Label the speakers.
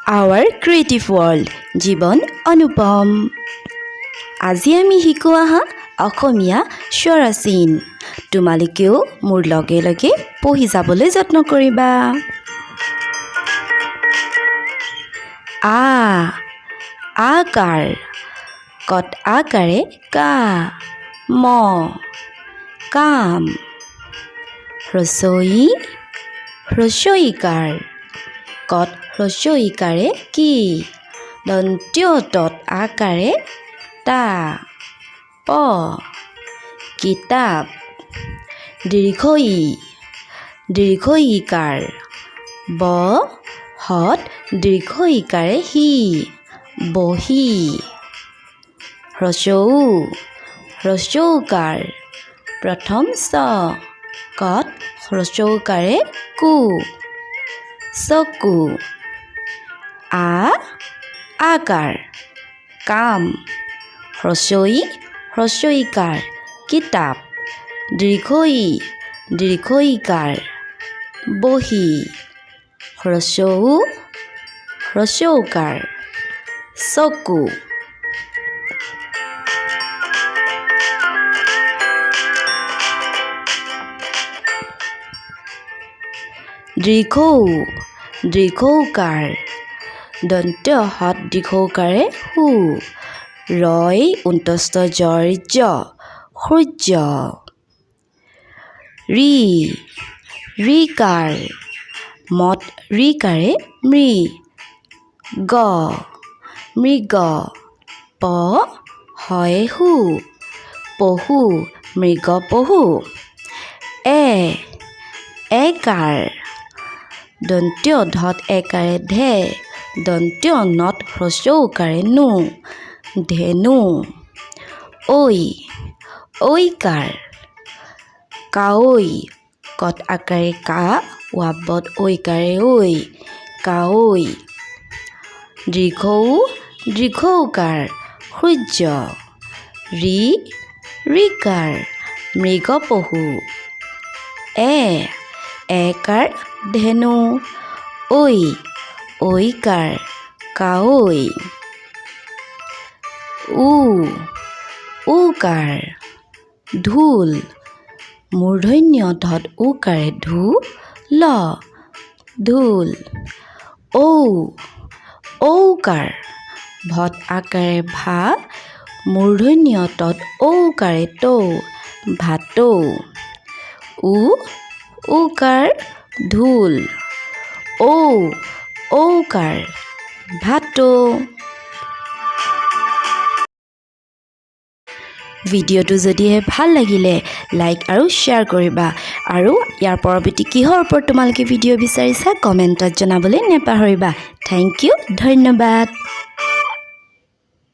Speaker 1: our creative world জীৱন অনুপম আজি আমি শিকো আহা অসমীয়া স্বৰা চিন তোমালোকেও মোৰ লগে লগে পঢ়ি যাবলৈ যত্ন কৰিবা আকাৰ কত আকাৰে কা ম কাম ৰসইকাৰ কত ৰসইকাৰে কি দন্ত্য তত আকাৰে তা প কিতাপ দীৰ্ঘইকাৰ ব হত দীৰ্ঘইকাৰে হি বহি ৰসৌকাৰ প্ৰথম স কত ৰসৌকাৰে কু চকু আকাৰ কাম ৰসইকাৰ কিতাপ দীৰ্ঘইকাৰ বহি ৰসৌকাৰ চকু দীৰ্ঘৌকাৰ দন্ত্য হত দীৰ্ঘৌকাৰে হু ৰয় উন্তস্থ জ্বৰ জ সূৰ্য ৰিকাৰ মত ৰিকাৰে মৃগ প হয় হু পহু মৃগ পহু একাৰ দন্ত্য ধত একাৰে ধে দন্ত্য নত হ্ৰস্বৌকাৰে নু ধেনু ঐকাৰ কাঐ কত আকাৰে কা ৱাবত ঐকাৰে ঐ কাঐ দীৰ্ঘৌকাৰ সূৰ্য ৰিকাৰ মৃগ পহু একাৰ ধেনু ঐকাৰ কাঐ উকাৰ ঢোল মূৰ্ধন্য ধত উকাৰে ঢোল ঔকাৰ ভত আকাৰে ভা মূৰ্ধন্য তত ঔকাৰে তৌ ভাটৌ উকাৰ ঢোল ঔকাৰ ভাটৌ ভিডিঅ'টো যদিহে ভাল লাগিলে লাইক আৰু শ্বেয়াৰ কৰিবা আৰু ইয়াৰ পৰৱৰ্তী কিহৰ ওপৰত তোমালোকে ভিডিঅ' বিচাৰিছা কমেণ্টত জনাবলৈ নেপাহৰিবা থেংক ইউ ধন্যবাদ